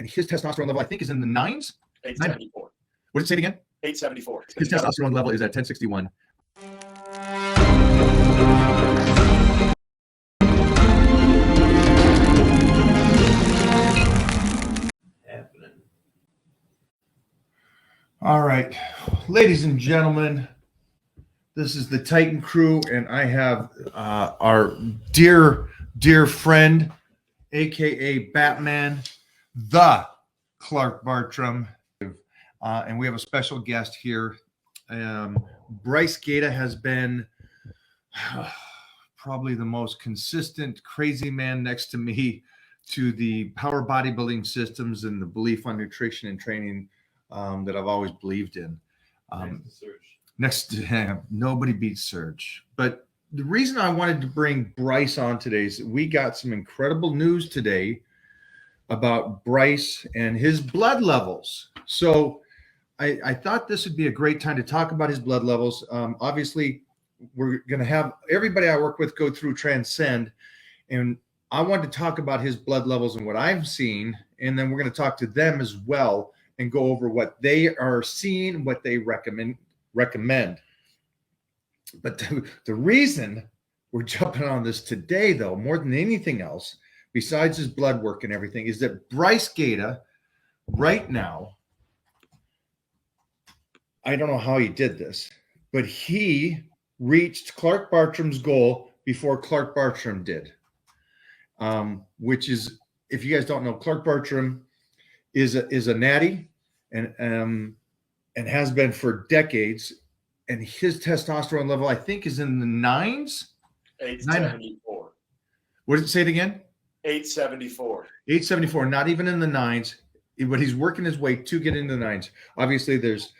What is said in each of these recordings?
and his testosterone level, I think, is in the 9s. 874. What did it say it again? 874. His testosterone level is at 1061. All right, ladies and gentlemen, this is the Titan Crew, and I have our dear friend, aka Batman, the Clark Bartram, and we have a special guest here. Bryce Gaeta has been probably the most consistent crazy man next to me to the power bodybuilding systems and the belief on nutrition and training that I've always believed in. Nobody beats Serge. But the reason I wanted to bring Bryce on today is that we got some incredible news today about Bryce and his blood levels. So I thought this would be a great time to talk about his blood levels. Obviously, we're going to have everybody I work with go through Transcend, and I wanted to talk about his blood levels and what I've seen, and then we're going to talk to them as well and go over what they are seeing, what they recommend. But the reason we're jumping on this today, though, more than anything else, besides his blood work and everything, is that Bryce Gaeta right now, I don't know how he did this, but he reached Clark Bartram's goal before Clark Bartram did, which is, if you guys don't know, Clark Bartram is a natty and has been for decades, and his testosterone level, I think, is in the 9s. 874. What did it say it again? 874. 874, not even in the 9s, but he's working his way to get into the 9s. Obviously, there's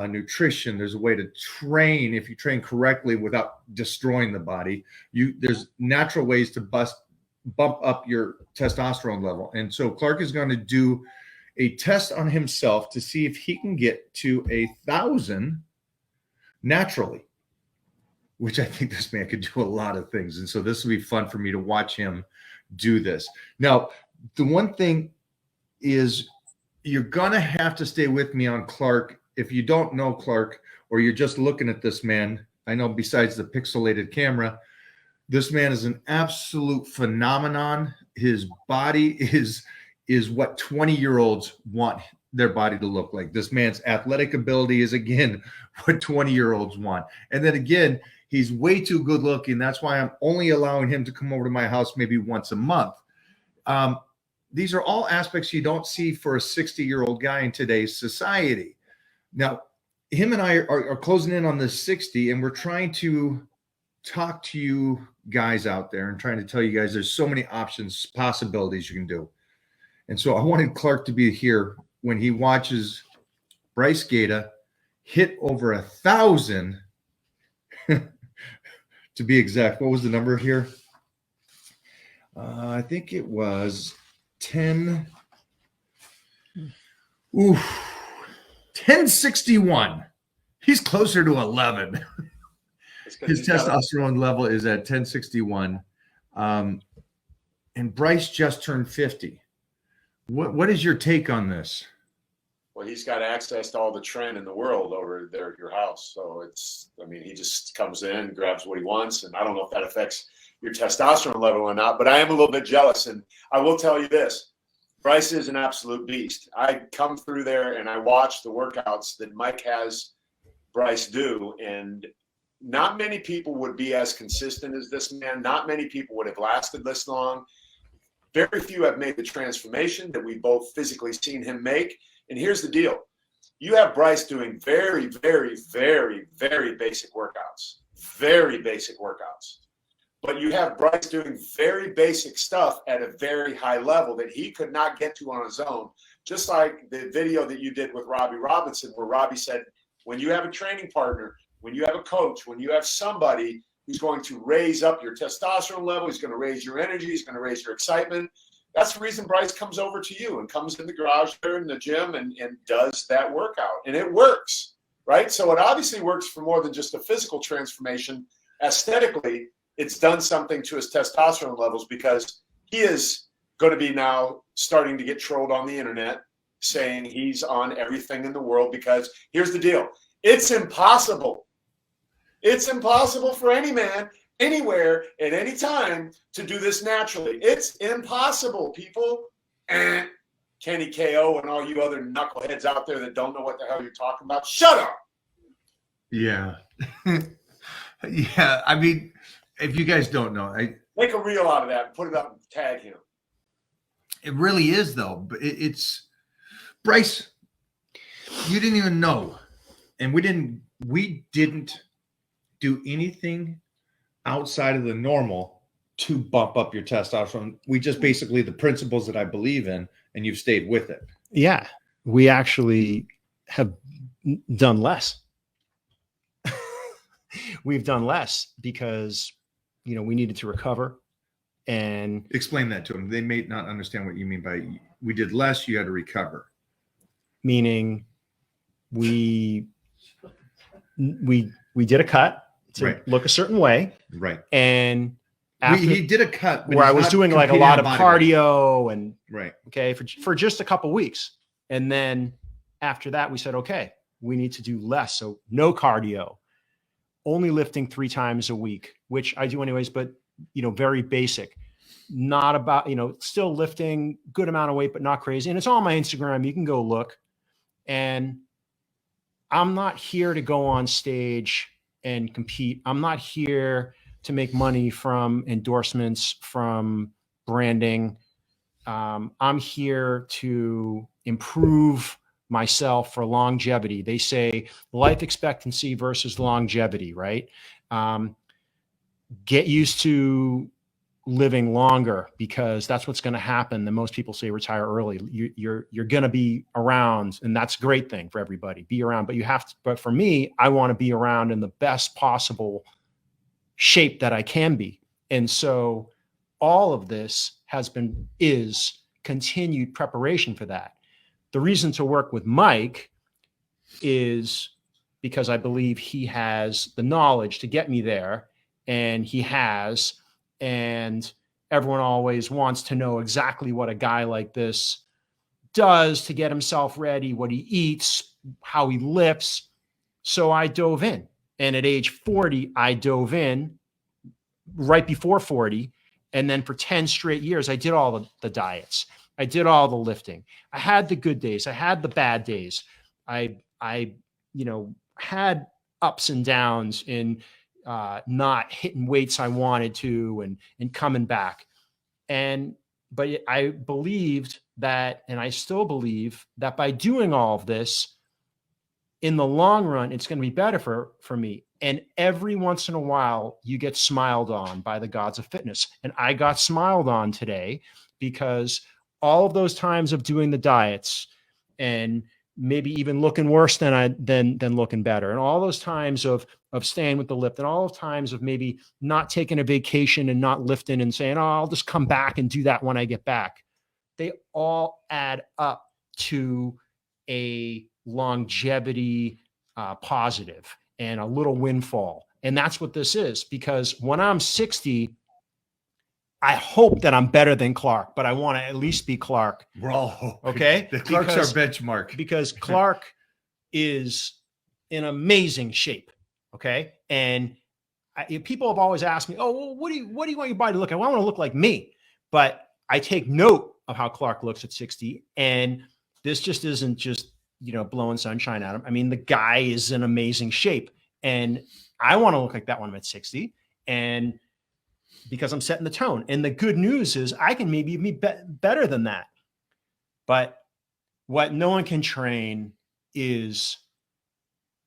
nutrition. There's a way to train, if you train correctly without destroying the body. There's natural ways to bump up your testosterone level. And so Clark is going to do a test on himself to see if he can get to 1,000 naturally, which I think this man could do a lot of things. And so this will be fun for me to watch him do this. Now, the one thing is, you're going to have to stay with me on Clark. If you don't know Clark, or you're just looking at this man, I know besides the pixelated camera, this man is an absolute phenomenon. His body is what 20-year-olds want their body to look like. This man's athletic ability is, again, what 20-year-olds want. And then again, he's way too good looking. That's why I'm only allowing him to come over to my house maybe once a month. These are all aspects you don't see for a 60-year-old guy in today's society. Now, him and I are closing in on this 60, and we're trying to talk to you guys out there and trying to tell you guys there's so many options, possibilities you can do. And so I wanted Clark to be here when he watches Bryce Gaeta hit over 1,000, to be exact. What was the number here? I think it was 10. Oof. 1061. He's closer to 11. His testosterone level is at 1061. And Bryce just turned 50. What is your take on this? Well, he's got access to all the trend in the world over there at your house. So he just comes in, grabs what he wants. And I don't know if that affects your testosterone level or not, but I am a little bit jealous. And I will tell you this. Bryce is an absolute beast. I come through there and I watch the workouts that Mike has Bryce do, and not many people would be as consistent as this man. Not many people would have lasted this long. Very few have made the transformation that we both physically seen him make. And here's the deal. You have Bryce doing very, very, very, very basic workouts. Very basic workouts. But you have Bryce doing very basic stuff at a very high level that he could not get to on his own. Just like the video that you did with Robbie Robinson, where Robbie said, when you have a training partner, when you have a coach, when you have somebody who's going to raise up your testosterone level, he's going to raise your energy, he's going to raise your excitement. That's the reason Bryce comes over to you and comes in the garage there in the gym and does that workout. And it works, right? So it obviously works for more than just a physical transformation. Aesthetically, it's done something to his testosterone levels, because he is going to be now starting to get trolled on the internet saying he's on everything in the world, because here's the deal. It's impossible. It's impossible for any man anywhere at any time to do this naturally. It's impossible, people. And Kenny KO and all you other knuckleheads out there that don't know what the hell you're talking about, shut up. Yeah. Yeah. I mean, if you guys don't know, make a reel out of that and put it up and tag him. It really is, though. But it's Bryce. You didn't even know, and we didn't do anything outside of the normal to bump up your testosterone. We just basically the principles that I believe in, and you've stayed with it. Yeah, we actually have done less. We've done less because, you know, we needed to recover. And explain that to them. They may not understand what you mean by we did less, you had to recover. Meaning we did a cut to look a certain way. Right. And after he did a cut where I was doing like a lot of cardio and okay, for just a couple weeks. And then after that, we said, okay, we need to do less. So no cardio, only lifting 3 times a week, which I do anyways, but you know, very basic, not about, you know, still lifting good amount of weight, but not crazy. And it's all on my Instagram. You can go look. And I'm not here to go on stage and compete. I'm not here to make money from endorsements, from branding. I'm here to improve myself for longevity. They say life expectancy versus longevity, right? Get used to living longer, because that's what's going to happen. Then most people say retire early. You're going to be around, and that's a great thing for everybody. Be around, but you have to. But for me, I want to be around in the best possible shape that I can be. And so all of this is continued preparation for that. The reason to work with Mike is because I believe he has the knowledge to get me there, and he has, and everyone always wants to know exactly what a guy like this does to get himself ready, what he eats, how he lifts. So I dove in. And at age 40, I dove in right before 40. And then for 10 straight years, I did all the diets. I did all the lifting. I had the good days. I had the bad days. I you know, had ups and downs in not hitting weights I wanted to, and coming back. But I believed that, and I still believe that by doing all of this, in the long run, it's going to be better for me. And every once in a while, you get smiled on by the gods of fitness. And I got smiled on today, because all of those times of doing the diets and maybe even looking worse than looking better, and all those times of staying with the lift, and all of times of maybe not taking a vacation and not lifting and saying, oh, I'll just come back and do that when I get back. They all add up to a longevity positive and a little windfall. And that's what this is, because when I'm 60, I hope that I'm better than Clark, but I want to at least be Clark. We're all hoping. Okay. Clark's our benchmark. Because Clark is in amazing shape. Okay. And people have always asked me, oh, well, what do you want your body to look like? Well, I want to look like me. But I take note of how Clark looks at 60. And this just isn't just, you know, blowing sunshine at him. I mean, the guy is in amazing shape. And I want to look like that when I'm at 60. And because I'm setting the tone. And the good news is I can maybe be better than that. But what no one can train is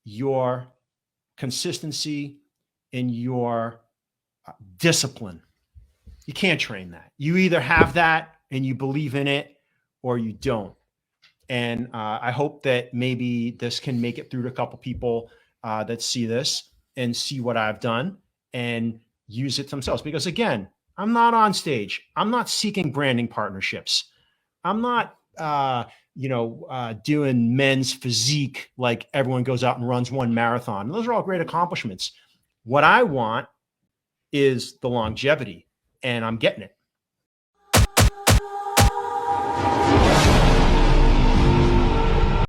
your consistency and your discipline. You can't train that. You either have that and you believe in it, or you don't. And I hope that maybe this can make it through to a couple people that see this and see what I've done and use it themselves. Because again, I'm not on stage. I'm not seeking branding partnerships. I'm not, doing men's physique like everyone goes out and runs one marathon. Those are all great accomplishments. What I want is the longevity, and I'm getting it.